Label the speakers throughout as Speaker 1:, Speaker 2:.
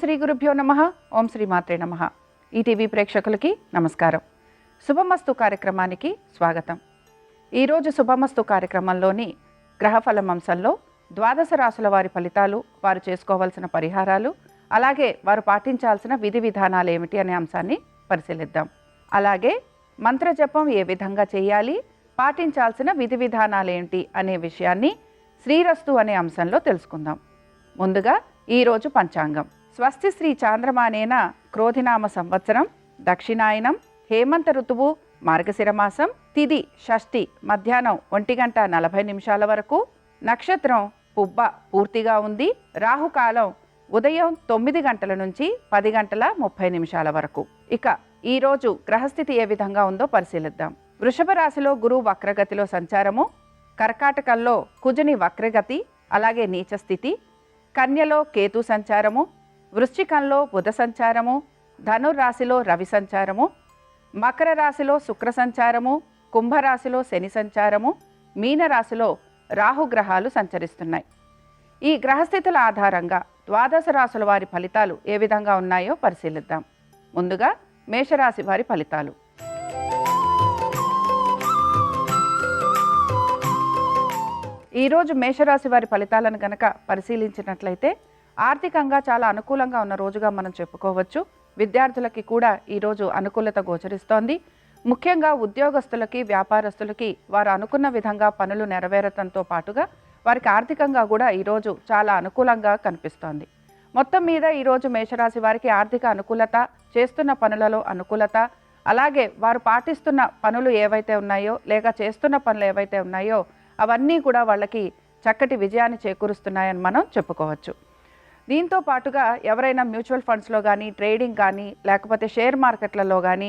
Speaker 1: శ్రీ గురుభ్యో నమః. ఓం శ్రీ మాత్రే నమః. ఈటీవీ ప్రేక్షకులకి నమస్కారం. శుభమస్తు కార్యక్రమానికి స్వాగతం. ఈరోజు శుభమస్తు కార్యక్రమంలోని గ్రహఫలం అంశంలో ద్వాదశ రాశుల వారి ఫలితాలు, వారు చేసుకోవాల్సిన పరిహారాలు, అలాగే వారు పాటించాల్సిన విధి విధానాలు ఏమిటి అనే అంశాన్ని పరిశీలిద్దాం. అలాగే మంత్రజపం ఏ విధంగా చేయాలి, పాటించాల్సిన విధి విధానాలు ఏంటి అనే విషయాన్ని శ్రీరస్తు అనే అంశంలో తెలుసుకుందాం. ముందుగా ఈరోజు పంచాంగం. స్వస్తి శ్రీ చాంద్రమానేన క్రోధినామ సంవత్సరం, దక్షిణాయనం, హేమంత ఋతువు, మార్గశిరమాసం, తిథి షష్ఠి మధ్యాహ్నం 1:40 వరకు, నక్షత్రం పుబ్బ పూర్తిగా ఉంది, రాహుకాలం ఉదయం 9 గంటల నుంచి 10:30 వరకు. ఇక ఈరోజు గ్రహస్థితి ఏ విధంగా ఉందో పరిశీలిద్దాం. వృషభ రాశిలో గురువు వక్రగతిలో సంచారము, కర్కాటకంలో కుజుని వక్రగతి అలాగే నీచ స్థితి, కన్యలో కేతు సంచారము, వృశ్చికంలో బుధ సంచారము, ధనుర్రాశిలో రవి సంచారము, మకర రాశిలో శుక్ర సంచారము, కుంభరాశిలో శని సంచారము, మీనరాశిలో రాహుగ్రహాలు సంచరిస్తున్నాయి. ఈ గ్రహస్థితుల ఆధారంగా ద్వాదశ రాశుల వారి ఫలితాలు ఏ విధంగా ఉన్నాయో పరిశీలిద్దాం. ముందుగా మేషరాశి వారి ఫలితాలు. ఈరోజు మేషరాశి వారి ఫలితాలను కనుక పరిశీలించినట్లయితే ఆర్థికంగా చాలా అనుకూలంగా ఉన్న రోజుగా మనం చెప్పుకోవచ్చు. విద్యార్థులకి కూడా ఈరోజు అనుకూలత గోచరిస్తోంది. ముఖ్యంగా ఉద్యోగస్తులకి, వ్యాపారస్తులకి వారు అనుకున్న విధంగా పనులు నెరవేరటంతో పాటుగా వారికి ఆర్థికంగా కూడా ఈరోజు చాలా అనుకూలంగా కనిపిస్తోంది. మొత్తం మీద ఈరోజు మేషరాశి వారికి ఆర్థిక అనుకూలత, చేస్తున్న పనులలో అనుకూలత, అలాగే వారు పాటిస్తున్న పనులు ఏవైతే ఉన్నాయో లేక చేస్తున్న పనులు ఏవైతే ఉన్నాయో అవన్నీ కూడా వాళ్ళకి చక్కటి విజయాన్ని చేకూరుస్తున్నాయని మనం చెప్పుకోవచ్చు. దీంతో పాటుగా ఎవరైనా మ్యూచువల్ ఫండ్స్లో కానీ, ట్రేడింగ్ కానీ, లేకపోతే షేర్ మార్కెట్లలో కానీ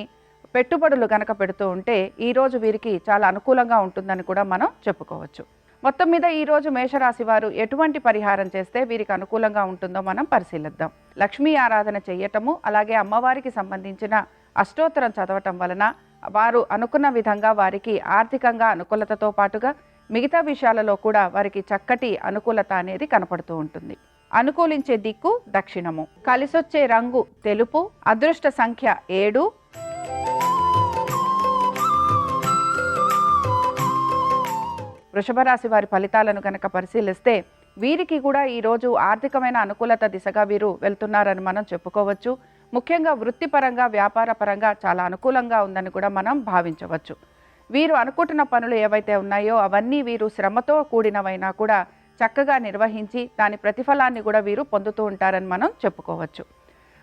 Speaker 1: పెట్టుబడులు కనుక పెడుతూ ఉంటే ఈరోజు వీరికి చాలా అనుకూలంగా ఉంటుందని కూడా మనం చెప్పుకోవచ్చు. మొత్తం మీద ఈరోజు మేషరాశి వారు ఎటువంటి పరిహారం చేస్తే వీరికి అనుకూలంగా ఉంటుందో మనం పరిశీలిద్దాం. లక్ష్మీ ఆరాధన చేయటము, అలాగే అమ్మవారికి సంబంధించిన అష్టోత్తరం చదవటం వలన వారు అనుకున్న విధంగా వారికి ఆర్థికంగా అనుకూలతతో పాటుగా మిగతా విషయాలలో కూడా వారికి చక్కటి అనుకూలత అనేది కనపడుతూ ఉంటుంది. అనుకూలించే దిక్కు దక్షిణము, కలిసొచ్చే రంగు తెలుపు, అదృష్ట సంఖ్య 7. వృషభ రాశి వారి ఫలితాలను కనుక పరిశీలిస్తే వీరికి కూడా ఈరోజు ఆర్థికమైన అనుకూలత దిశగా వీరు వెళ్తున్నారని మనం చెప్పుకోవచ్చు. ముఖ్యంగా వృత్తిపరంగా, వ్యాపార పరంగా చాలా అనుకూలంగా ఉందని కూడా మనం భావించవచ్చు. వీరు అనుకుంటున్న పనులు ఏవైతే ఉన్నాయో అవన్నీ వీరు శ్రమతో కూడినవైనా కూడా చక్కగా నిర్వహించి దాని ప్రతిఫలాన్ని కూడా వీరు పొందుతూ ఉంటారని మనం చెప్పుకోవచ్చు.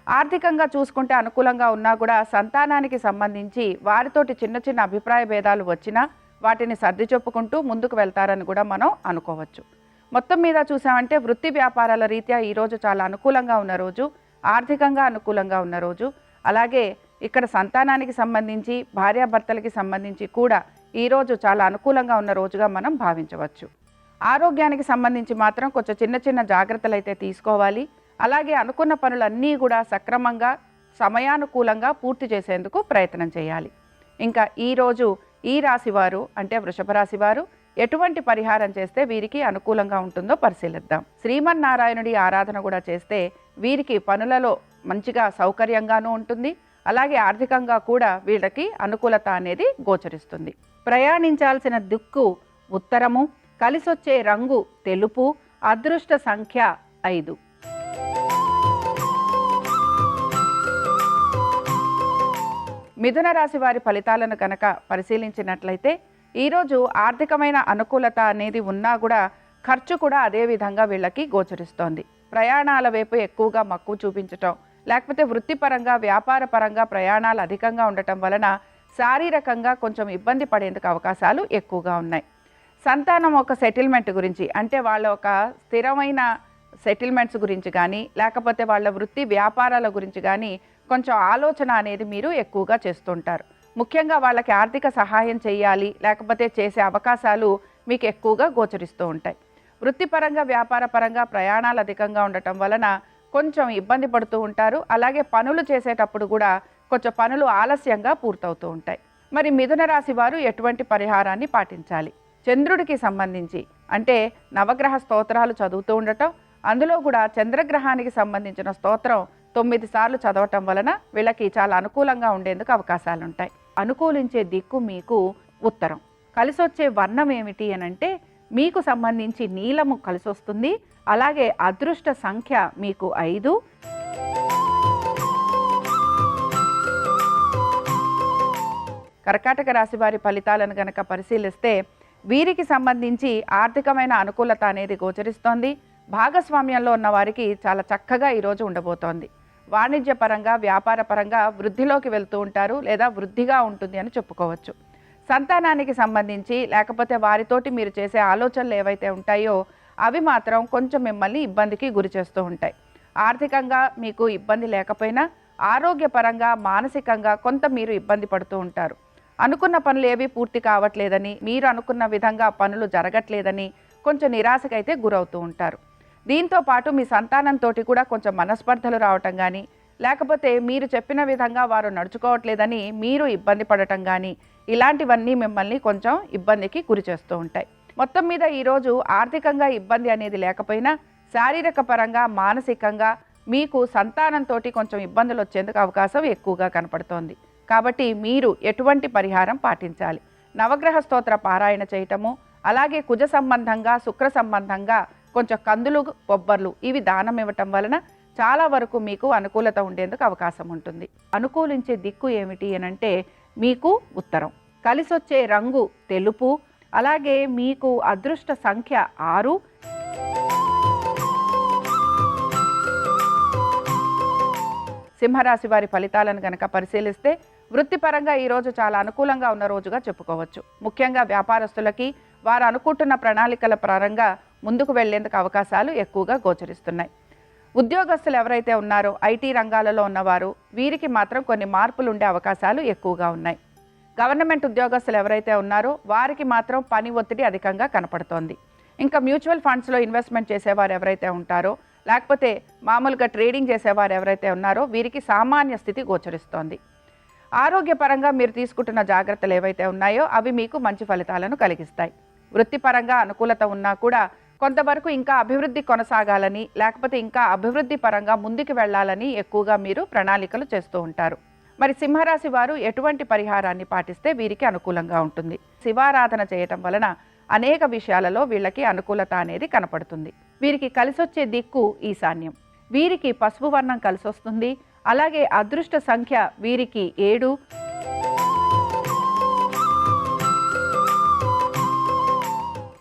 Speaker 1: ఆర్థికంగా చూసుకుంటే అనుకూలంగా ఉన్నా కూడా సంతానానికి సంబంధించి వారితోటి చిన్న చిన్న అభిప్రాయ భేదాలు వచ్చినా వాటిని సర్ది చెప్పుకుంటూ ముందుకు వెళ్తారని కూడా మనం అనుకోవచ్చు. మొత్తం మీద చూసామంటే వృత్తి వ్యాపారాల రీత్యా ఈరోజు చాలా అనుకూలంగా ఉన్న రోజు, ఆర్థికంగా అనుకూలంగా ఉన్న రోజు, అలాగే ఇక్కడ సంతానానికి సంబంధించి, భార్యాభర్తలకి సంబంధించి కూడా ఈరోజు చాలా అనుకూలంగా ఉన్న రోజుగా మనం భావించవచ్చు. ఆరోగ్యానికి సంబంధించి మాత్రం కొంచెం చిన్న చిన్న జాగ్రత్తలు అయితే తీసుకోవాలి. అలాగే అనుకున్న పనులన్నీ కూడా సక్రమంగా, సమయానుకూలంగా పూర్తి చేసేందుకు ప్రయత్నం చేయాలి. ఇంకా ఈరోజు ఈ రాశివారు అంటే వృషభ రాశి వారు ఎటువంటి పరిహారం చేస్తే వీరికి అనుకూలంగా ఉంటుందో పరిశీలిద్దాం. శ్రీమన్నారాయణుడి ఆరాధన కూడా చేస్తే వీరికి పనులలో మంచిగా సౌకర్యంగానూ ఉంటుంది, అలాగే ఆర్థికంగా కూడా వీళ్ళకి అనుకూలత అనేది గోచరిస్తుంది. ప్రయాణించాల్సిన దిక్కు ఉత్తరము, కలిసొచ్చే రంగు తెలుపు, అదృష్ట సంఖ్య 5. మిథున రాశి వారి ఫలితాలను కనుక పరిశీలించినట్లయితే ఈరోజు ఆర్థికమైన అనుకూలత అనేది ఉన్నా కూడా ఖర్చు కూడా అదే విధంగా వీళ్ళకి గోచరిస్తోంది. ప్రయాణాల వైపు ఎక్కువగా మక్కువ చూపించటం, లేకపోతే వృత్తిపరంగా, వ్యాపార పరంగా ప్రయాణాలు అధికంగా ఉండటం వలన శారీరకంగా కొంచెం ఇబ్బంది పడేందుకు అవకాశాలు ఎక్కువగా ఉన్నాయి. సంతానం ఒక సెటిల్మెంట్ గురించి, అంటే వాళ్ళ ఒక స్థిరమైన సెటిల్మెంట్స్ గురించి కానీ, లేకపోతే వాళ్ళ వృత్తి వ్యాపారాల గురించి కానీ కొంచెం ఆలోచన అనేది మీరు ఎక్కువగా చేస్తుంటారు. ముఖ్యంగా వాళ్ళకి ఆర్థిక సహాయం చేయాలి, లేకపోతే చేసే అవకాశాలు మీకు ఎక్కువగా గోచరిస్తూ ఉంటాయి. వృత్తిపరంగా, వ్యాపార పరంగా ప్రయాణాలు అధికంగా ఉండటం వలన కొంచెం ఇబ్బంది పడుతూ ఉంటారు. అలాగే పనులు చేసేటప్పుడు కూడా కొంచెం పనులు ఆలస్యంగా పూర్తవుతూ ఉంటాయి. మరి మిథున రాశి వారు ఎటువంటి పరిహారాన్ని పాటించాలి? చంద్రుడికి సంబంధించి అంటే నవగ్రహ స్తోత్రాలు చదువుతూ ఉండటం, అందులో కూడా చంద్రగ్రహానికి సంబంధించిన స్తోత్రం 9 సార్లు చదవటం వలన వీళ్ళకి చాలా అనుకూలంగా ఉండేందుకు అవకాశాలు ఉంటాయి. అనుకూలించే దిక్కు మీకు ఉత్తరం. కలిసొచ్చే వర్ణం ఏమిటి అనంటే మీకు సంబంధించి నీలము కలిసొస్తుంది. అలాగే అదృష్ట సంఖ్య మీకు 5. కర్కాటక రాశి వారి ఫలితాలను గనక పరిశీలిస్తే వీరికి సంబంధించి ఆర్థికమైన అనుకూలత అనేది గోచరిస్తోంది. భాగస్వామ్యంలో ఉన్న వారికి చాలా చక్కగా ఈరోజు ఉండబోతోంది. వాణిజ్యపరంగా వ్యాపారపరంగా వృద్ధిలోకి వెళ్తూ ఉంటారు, లేదా వృద్ధిగా ఉంటుంది అని చెప్పుకోవచ్చు. సంతానానికి సంబంధించి లేకపోతే వారితోటి మీరు చేసే ఆలోచనలు ఏవైతే ఉంటాయో అవి మాత్రం కొంచెం మిమ్మల్ని ఇబ్బందికి గురి చేస్తూ ఉంటాయి. ఆర్థికంగా మీకు ఇబ్బంది లేకపోయినా ఆరోగ్యపరంగా మానసికంగా కొంత మీరు ఇబ్బంది పడుతూ ఉంటారు. అనుకున్న పనులు ఏవి పూర్తి కావట్లేదని, మీరు అనుకున్న విధంగా పనులు జరగట్లేదని కొంచెం నిరాశకైతే గురవుతూ ఉంటారు. దీంతో పాటు మీ సంతానంతో కూడా కొంచెం మనస్పర్ధలు రావటం కానీ, లేకపోతే మీరు చెప్పిన విధంగా వారు నడుచుకోవట్లేదని మీరు ఇబ్బంది పడటం కానీ, ఇలాంటివన్నీ మిమ్మల్ని కొంచెం ఇబ్బందికి గురి చేస్తూ ఉంటాయి. మొత్తం మీద ఈరోజు ఆర్థికంగా ఇబ్బంది అనేది లేకపోయినా శారీరక పరంగా మానసికంగా మీకు సంతానంతో కొంచెం ఇబ్బందులు వచ్చేందుకు అవకాశం ఎక్కువగా కనపడుతోంది. కాబట్టి మీరు ఎటువంటి పరిహారం పాటించాలి? నవగ్రహ స్తోత్ర పారాయణ చేయటము, అలాగే కుజ సంబంధంగా శుక్ర సంబంధంగా కొంచెం కందులు బొబ్బర్లు ఇవి దానం ఇవ్వటం వలన చాలా వరకు మీకు అనుకూలత ఉండేందుకు అవకాశం ఉంటుంది. అనుకూలించే దిక్కు ఏమిటి అనంటే మీకు ఉత్తరం. కలిసొచ్చే రంగు తెలుపు. అలాగే మీకు అదృష్ట సంఖ్య 6. సింహరాశి వారి ఫలితాలను గనక పరిశీలిస్తే వృత్తిపరంగా ఈరోజు చాలా అనుకూలంగా ఉన్న రోజుగా చెప్పుకోవచ్చు. ముఖ్యంగా వ్యాపారస్తులకి వారు అనుకుంటున్న ప్రణాళికల పరంగా ముందుకు వెళ్లేందుకు అవకాశాలు ఎక్కువగా గోచరిస్తున్నాయి. ఉద్యోగస్తులు ఎవరైతే ఉన్నారో ఐటీ రంగాలలో ఉన్నవారు వీరికి మాత్రం కొన్ని మార్పులు ఉండే అవకాశాలు ఎక్కువగా ఉన్నాయి. గవర్నమెంట్ ఉద్యోగస్తులు ఎవరైతే ఉన్నారో వారికి మాత్రం పని ఒత్తిడి అధికంగా కనపడుతోంది. ఇంకా మ్యూచువల్ ఫండ్స్లో ఇన్వెస్ట్మెంట్ చేసేవారు ఎవరైతే ఉంటారో, లేకపోతే మామూలుగా ట్రేడింగ్ చేసేవారు ఎవరైతే ఉన్నారో వీరికి సామాన్య స్థితి గోచరిస్తోంది. ఆరోగ్యపరంగా మీరు తీసుకుంటున్న జాగ్రత్తలు ఏవైతే ఉన్నాయో అవి మీకు మంచి ఫలితాలను కలిగిస్తాయి. వృత్తిపరంగా అనుకూలత ఉన్నా కూడా కొంతవరకు ఇంకా అభివృద్ధి కొనసాగాలని, లేకపోతే ఇంకా అభివృద్ధి పరంగా ముందుకు వెళ్ళాలని ఎక్కువగా మీరు ప్రణాళికలు చేస్తూ ఉంటారు. మరి సింహరాశి వారు ఎటువంటి పరిహారాన్ని పాటిస్తే వీరికి అనుకూలంగా ఉంటుంది? శివారాధన చేయటం వలన అనేక విషయాలలో వీళ్ళకి అనుకూలత అనేది కనపడుతుంది. వీరికి కలిసొచ్చే దిక్కు ఈశాన్యం. వీరికి పసుపు వర్ణం కలిసొస్తుంది. అలాగే అదృష్ట సంఖ్య వీరికి 7.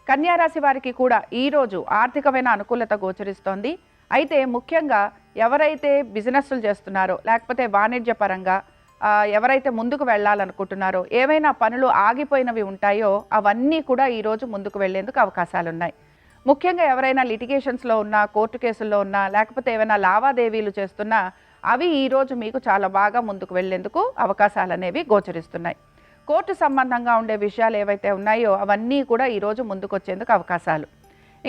Speaker 1: కన్యారాశి వారికి కూడా ఈరోజు ఆర్థికమైన అనుకూలత గోచరిస్తోంది. అయితే ముఖ్యంగా ఎవరైతే బిజినెస్లు చేస్తున్నారో, లేకపోతే వాణిజ్యపరంగా ఎవరైతే ముందుకు వెళ్ళాలనుకుంటున్నారో, ఏవైనా పనులు ఆగిపోయినవి ఉంటాయో అవన్నీ కూడా ఈరోజు ముందుకు వెళ్లేందుకు అవకాశాలు ఉన్నాయి. ముఖ్యంగా ఎవరైనా లిటిగేషన్స్లో ఉన్నా, కోర్టు కేసుల్లో ఉన్నా, లేకపోతే ఏమైనా లావాదేవీలు చేస్తున్నా అవి ఈరోజు మీకు చాలా బాగా ముందుకు వెళ్లేందుకు అవకాశాలు అనేవి గోచరిస్తున్నాయి. కోర్టు సంబంధంగా ఉండే విషయాలు ఏవైతే ఉన్నాయో అవన్నీ కూడా ఈరోజు ముందుకు వచ్చేందుకు అవకాశాలు.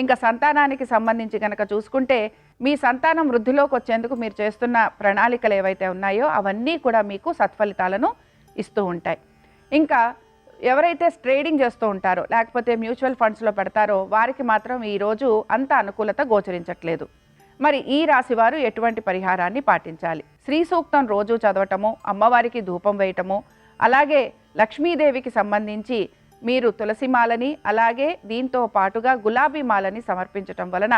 Speaker 1: ఇంకా సంతానానికి సంబంధించి కనుక చూసుకుంటే మీ సంతానం వృద్ధిలోకి వచ్చేందుకు మీరు చేస్తున్న ప్రణాళికలు ఏవైతే ఉన్నాయో అవన్నీ కూడా మీకు సత్ఫలితాలను ఇస్తూ ఉంటాయి. ఇంకా ఎవరైతే ట్రేడింగ్ చేస్తూ ఉంటారో, లేకపోతే మ్యూచువల్ ఫండ్స్లో పెడతారో వారికి మాత్రం ఈరోజు అంత అనుకూలత గోచరించట్లేదు. మరి ఈ రాశి వారు ఎటువంటి పరిహారాన్ని పాటించాలి? శ్రీ సూక్తం రోజు చదవటము, అమ్మవారికి ధూపం వేయటము, అలాగే లక్ష్మీదేవికి సంబంధించి మీరు తులసిమాలని, అలాగే దీంతో పాటుగా గులాబీ మాలని సమర్పించటం వలన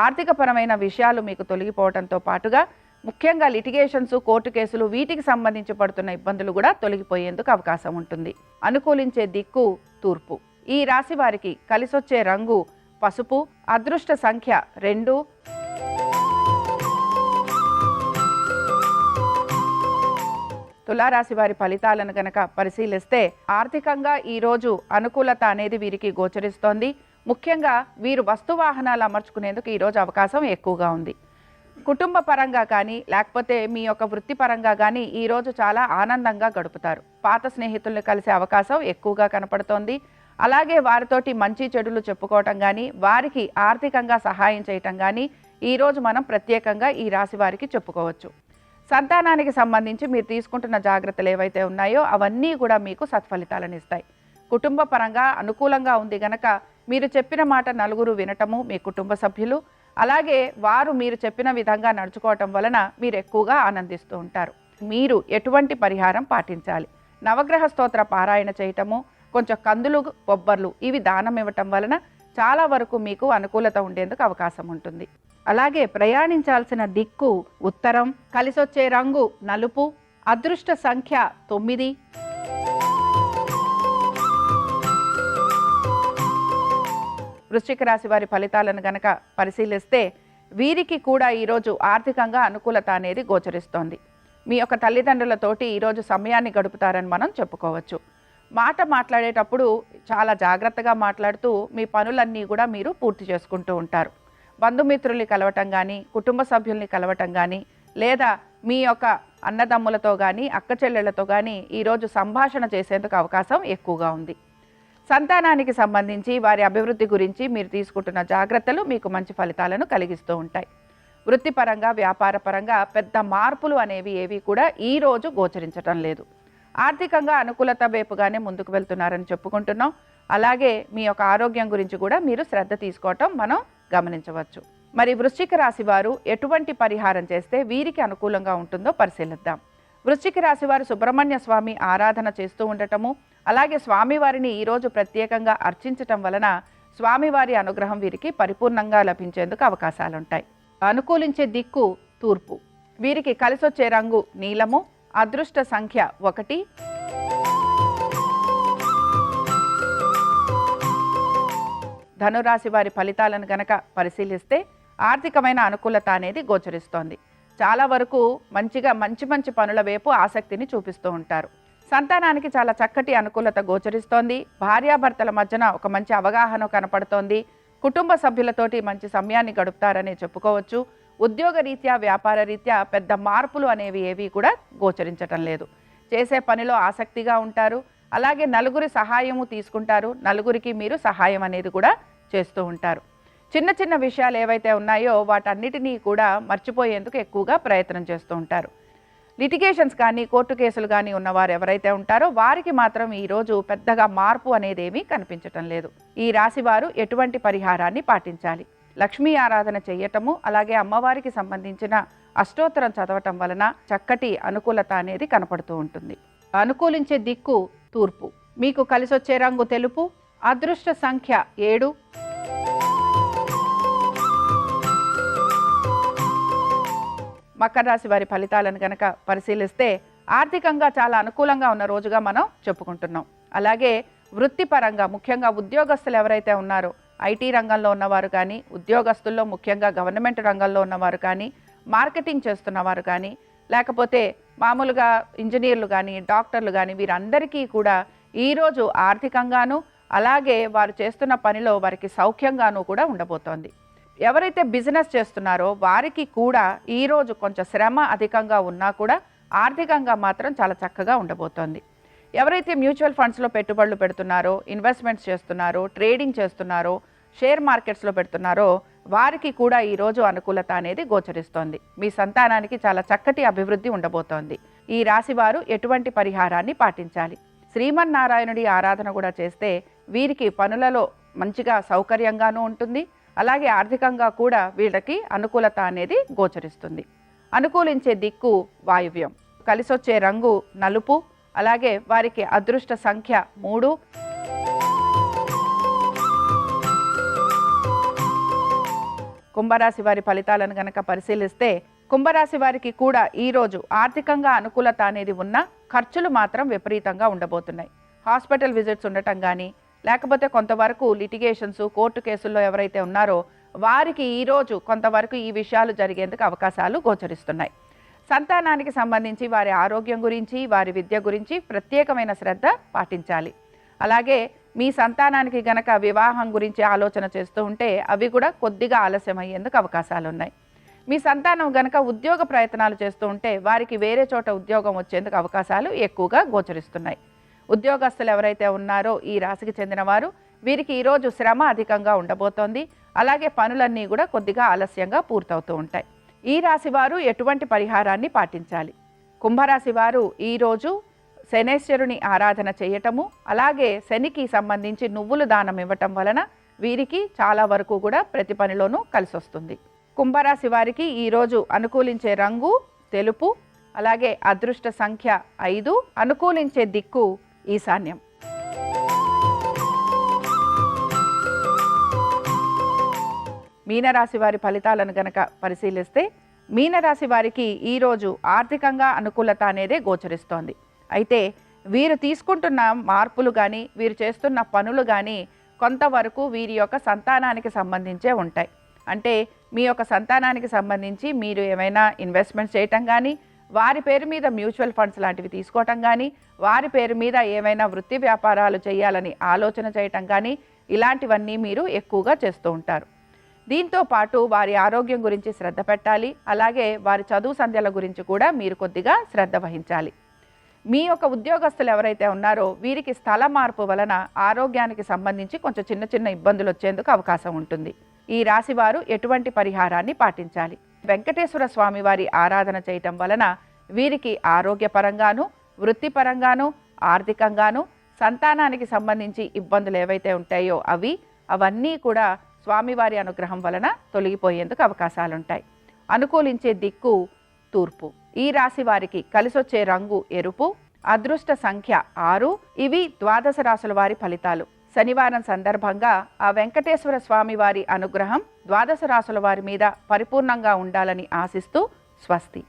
Speaker 1: ఆర్థికపరమైన విషయాలు మీకు తొలగిపోవడంతో పాటుగా ముఖ్యంగా లిటిగేషన్స్, కోర్టు కేసులు వీటికి సంబంధించి పడుతున్న ఇబ్బందులు కూడా తొలగిపోయేందుకు అవకాశం ఉంటుంది. అనుకూలించే దిక్కు తూర్పు. ఈ రాశి వారికి కలిసొచ్చే రంగు పసుపు. అదృష్ట సంఖ్య 2. తులారాశి వారి ఫలితాలను కనుక పరిశీలిస్తే ఆర్థికంగా ఈరోజు అనుకూలత అనేది వీరికి గోచరిస్తోంది. ముఖ్యంగా వీరు వస్తువాహనాలు అమర్చుకునేందుకు ఈరోజు అవకాశం ఎక్కువగా ఉంది. కుటుంబ పరంగా కానీ, లేకపోతే మీ యొక్క వృత్తిపరంగా కానీ ఈరోజు చాలా ఆనందంగా గడుపుతారు. పాత స్నేహితుల్ని కలిసే అవకాశం ఎక్కువగా కనపడుతోంది. అలాగే వారితోటి మంచి చెడులు చెప్పుకోవటం కానీ, వారికి ఆర్థికంగా సహాయం చేయటం కానీ ఈరోజు మనం ప్రత్యేకంగా ఈ రాశి వారికి చెప్పుకోవచ్చు. సంతానానికి సంబంధించి మీరు తీసుకుంటున్న జాగ్రత్తలు ఏవైతే ఉన్నాయో అవన్నీ కూడా మీకు సత్ఫలితాలను ఇస్తాయి. కుటుంబ పరంగా అనుకూలంగా ఉంది గనక మీరు చెప్పిన మాట నలుగురు వినటము మీ కుటుంబ సభ్యులు, అలాగే వారు మీరు చెప్పిన విధంగా నడుచుకోవటం వలన మీరు ఎక్కువగా ఆనందిస్తూ ఉంటారు. మీరు ఎటువంటి పరిహారం పాటించాలి? నవగ్రహ స్తోత్ర పారాయణ చేయటము, కొంచెం కందులు, బొబ్బర్లు ఇవి దానం ఇవ్వటం వలన చాలా వరకు మీకు అనుకూలత ఉండేందుకు అవకాశం ఉంటుంది. అలాగే ప్రయాణించాల్సిన దిక్కు ఉత్తరం, కలిసొచ్చే రంగు నలుపు, అదృష్ట సంఖ్య 9. వృశ్చిక రాశి వారి ఫలితాలను గనక పరిశీలిస్తే వీరికి కూడా ఈరోజు ఆర్థికంగా అనుకూలత అనేది గోచరిస్తోంది. మీ యొక్క తల్లిదండ్రులతోటి ఈరోజు సమయాన్ని గడుపుతారని మనం చెప్పుకోవచ్చు. మాట్లాడేటప్పుడు చాలా జాగ్రత్తగా మాట్లాడుతూ మీ పనులన్నీ కూడా మీరు పూర్తి చేసుకుంటూ ఉంటారు. బంధుమిత్రుల్ని కలవటం కానీ, కుటుంబ సభ్యుల్ని కలవటం కానీ, లేదా మీ యొక్క అన్నదమ్ములతో కానీ, అక్క చెల్లెళ్లతో కానీ ఈరోజు సంభాషణ చేసేందుకు అవకాశం ఎక్కువగా ఉంది. సంతానానికి సంబంధించి వారి అభివృద్ధి గురించి మీరు తీసుకుంటున్న జాగ్రత్తలు మీకు మంచి ఫలితాలను కలిగిస్తూ ఉంటాయి. వృత్తిపరంగా, వ్యాపారపరంగా పెద్ద మార్పులు అనేవి ఏవి కూడా ఈరోజు గోచరించటం లేదు. ఆర్థికంగా అనుకూలత వైపుగానే ముందుకు వెళ్తున్నారని చెప్పుకుంటున్నాం. అలాగే మీ యొక్క ఆరోగ్యం గురించి కూడా మీరు శ్రద్ధ తీసుకోవటం మనం గమనించవచ్చు. మరి వృశ్చిక రాశి వారు ఎటువంటి పరిహారం చేస్తే వీరికి అనుకూలంగా ఉంటుందో పరిశీలిద్దాం. వృశ్చిక రాశి వారు సుబ్రహ్మణ్య స్వామి ఆరాధన చేస్తూ ఉండటము, అలాగే స్వామివారిని ఈరోజు ప్రత్యేకంగా అర్చించటం వలన స్వామివారి అనుగ్రహం వీరికి పరిపూర్ణంగా లభించేందుకు అవకాశాలుంటాయి. అనుకూలించే దిక్కు తూర్పు. వీరికి కలిసొచ్చే రంగు నీలము, అదృష్ట సంఖ్య 1. ధనురాశి వారి ఫలితాలను గనక పరిశీలిస్తే ఆర్థికమైన అనుకూలత అనేది గోచరిస్తోంది. చాలా వరకు మంచి పనుల వైపు ఆసక్తిని చూపిస్తూ ఉంటారు. సంతానానికి చాలా చక్కటి అనుకూలత గోచరిస్తోంది. భార్యాభర్తల మధ్యన ఒక మంచి అవగాహన కనపడుతోంది. కుటుంబ సభ్యులతోటి మంచి సమయాన్ని గడుపుతారని చెప్పుకోవచ్చు. ఉద్యోగ రీత్యా, వ్యాపార రీత్యా పెద్ద మార్పులు అనేవి ఏవి కూడా గోచరించటం లేదు. చేసే పనిలో ఆసక్తిగా ఉంటారు. అలాగే నలుగురి సహాయము తీసుకుంటారు. నలుగురికి మీరు సహాయం అనేది కూడా చేస్తూ ఉంటారు. చిన్న చిన్న విషయాలు ఏవైతే ఉన్నాయో వాటన్నిటినీ కూడా మర్చిపోయేందుకు ఎక్కువగా ప్రయత్నం చేస్తూ ఉంటారు. లిటిగేషన్స్ కానీ, కోర్టు కేసులు కానీ ఉన్నవారు ఎవరైతే ఉంటారో వారికి మాత్రం ఈరోజు పెద్దగా మార్పు అనేది ఏమీ కనిపించటం లేదు. ఈ రాశి వారు ఎటువంటి పరిహారాన్ని పాటించాలి? లక్ష్మీ ఆరాధన చేయటము, అలాగే అమ్మవారికి సంబంధించిన అష్టోత్తరం చదవటం వలన చక్కటి అనుకూలత అనేది కనపడుతూ ఉంటుంది. అనుకూలించే దిక్కు తూర్పు. మీకు కలిసొచ్చే రంగు తెలుపు, అదృష్ట సంఖ్య 7. మకర రాశి వారి ఫలితాలను కనుక పరిశీలిస్తే ఆర్థికంగా చాలా అనుకూలంగా ఉన్న రోజుగా మనం చెప్పుకుంటున్నాం. అలాగే వృత్తిపరంగా ముఖ్యంగా ఉద్యోగస్తులు ఎవరైతే ఉన్నారో, ఐటీ రంగంలో ఉన్నవారు కానీ, ఉద్యోగస్తుల్లో ముఖ్యంగా గవర్నమెంట్ రంగంలో ఉన్నవారు కానీ, మార్కెటింగ్ చేస్తున్నవారు కానీ, లేకపోతే మామూలుగా ఇంజనీర్లు కానీ, డాక్టర్లు కానీ, వీరందరికీ కూడా ఈరోజు ఆర్థికంగాను అలాగే వారు చేస్తున్న పనిలో వారికి సౌఖ్యంగాను కూడా ఉండబోతోంది. ఎవరైతే బిజినెస్ చేస్తున్నారో వారికి కూడా ఈరోజు కొంచెం శ్రమ అధికంగా ఉన్నా కూడా ఆర్థికంగా మాత్రం చాలా చక్కగా ఉండబోతోంది. ఎవరైతే మ్యూచువల్ ఫండ్స్లో పెట్టుబడులు పెడుతున్నారో, ఇన్వెస్ట్మెంట్స్ చేస్తున్నారో, ట్రేడింగ్ చేస్తున్నారో, షేర్ మార్కెట్స్లో పెడుతున్నారో వారికి కూడా ఈరోజు అనుకూలత అనేది గోచరిస్తోంది. మీ సంతానానికి చాలా చక్కటి అభివృద్ధి ఉండబోతోంది. ఈ రాశి వారు ఎటువంటి పరిహారాన్ని పాటించాలి? శ్రీమన్నారాయణుడి ఆరాధన కూడా చేస్తే వీరికి పనులలో మంచిగా సౌకర్యంగానూ ఉంటుంది. అలాగే ఆర్థికంగా కూడా వీళ్ళకి అనుకూలత అనేది గోచరిస్తుంది. అనుకూలించే దిక్కు వాయువ్యం. కలిసొచ్చే రంగు నలుపు, అలాగే వారికి అదృష్ట సంఖ్య 3. కుంభరాశి వారి ఫలితాలను గనక పరిశీలిస్తే కుంభరాశి వారికి కూడా ఈరోజు ఆర్థికంగా అనుకూలత అనేది ఉన్న ఖర్చులు మాత్రం విపరీతంగా ఉండబోతున్నాయి. హాస్పిటల్ విజిట్స్ ఉండటం కానీ, లేకపోతే కొంతవరకు లిటిగేషన్స్, కోర్టు కేసుల్లో ఎవరైతే ఉన్నారో వారికి ఈరోజు కొంతవరకు ఈ విషయాలు జరిగేందుకు అవకాశాలు గోచరిస్తున్నాయి. సంతానానికి సంబంధించి వారి ఆరోగ్యం గురించి, వారి విద్య గురించి ప్రత్యేకమైన శ్రద్ధ పాటించాలి. అలాగే మీ సంతానానికి గనక వివాహం గురించి ఆలోచన చేస్తూ ఉంటే అవి కూడా కొద్దిగా ఆలస్యం అయ్యేందుకు అవకాశాలు ఉన్నాయి. మీ సంతానం గనక ఉద్యోగ ప్రయత్నాలు చేస్తూ ఉంటే వారికి వేరే చోట ఉద్యోగం వచ్చేందుకు అవకాశాలు ఎక్కువగా గోచరిస్తున్నాయి. ఉద్యోగస్తులు ఎవరైతే ఉన్నారో ఈ రాశికి చెందిన వారు, వీరికి ఈరోజు శ్రమ అధికంగా ఉండబోతోంది. అలాగే పనులన్నీ కూడా కొద్దిగా ఆలస్యంగా పూర్తవుతూ ఉంటాయి. ఈ రాశి వారు ఎటువంటి పరిహారాన్ని పాటించాలి? కుంభరాశి వారు ఈరోజు శనేశ్వరుని ఆరాధన చేయటము, అలాగే శనికి సంబంధించి నువ్వులు దానం ఇవ్వటం వలన వీరికి చాలా వరకు కూడా ప్రతి పనిలోనూ కలిసి వస్తుంది. కుంభరాశి వారికి ఈరోజు అనుకూలించే రంగు తెలుపు, అలాగే అదృష్ట సంఖ్య 5, అనుకూలించే దిక్కు ఈశాన్యం. మీనరాశి వారి ఫలితాలను గనక పరిశీలిస్తే మీనరాశి వారికి ఈరోజు ఆర్థికంగా అనుకూలత అనేదే గోచరిస్తోంది. అయితే వీరు తీసుకుంటున్న మార్పులు కానీ వీరు చేస్తున్న పనులు కానీ కొంతవరకు వీరి యొక్క సంతానానికి సంబంధించే ఉంటాయి. అంటే మీ యొక్క సంతానానికి సంబంధించి మీరు ఏమైనా ఇన్వెస్ట్మెంట్ చేయటం కానీ, వారి పేరు మీద మ్యూచువల్ ఫండ్స్ లాంటివి తీసుకోవటం కానీ, వారి పేరు మీద ఏమైనా వృత్తి వ్యాపారాలు చేయాలని ఆలోచన చేయటం కానీ, ఇలాంటివన్నీ మీరు ఎక్కువగా చేస్తూ ఉంటారు. దీంతో పాటు వారి ఆరోగ్యం గురించి శ్రద్ధ పెట్టాలి. అలాగే వారి చదువు సంధ్యల గురించి కూడా మీరు కొద్దిగా శ్రద్ధ వహించాలి. మీ యొక్క ఉద్యోగస్తులు ఎవరైతే ఉన్నారో వీరికి స్థల మార్పు వలన ఆరోగ్యానికి సంబంధించి కొంచెం చిన్న చిన్న ఇబ్బందులు వచ్చేందుకు అవకాశం ఉంటుంది. ఈ రాశి వారు ఎటువంటి పరిహారాన్ని పాటించాలి? వెంకటేశ్వర స్వామి వారి ఆరాధన చేయటం వలన వీరికి ఆరోగ్యపరంగాను, వృత్తిపరంగాను, ఆర్థికంగాను, సంతానానికి సంబంధించి ఇబ్బందులు ఏవైతే ఉంటాయో అవన్నీ కూడా స్వామివారి అనుగ్రహం వలన తొలగిపోయేందుకు అవకాశాలుంటాయి. అనుకూలించే దిక్కు తూర్పు. ఈ రాశి వారికి కలిసొచ్చే రంగు ఎరుపు, అదృష్ట సంఖ్య 6. ఇవి ద్వాదశ రాశుల వారి ఫలితాలు. శనివారం సందర్భంగా ఆ వెంకటేశ్వర స్వామి వారి అనుగ్రహం ద్వాదశ రాశుల వారి మీద పరిపూర్ణంగా ఉండాలని ఆశిస్తూ స్వస్తి.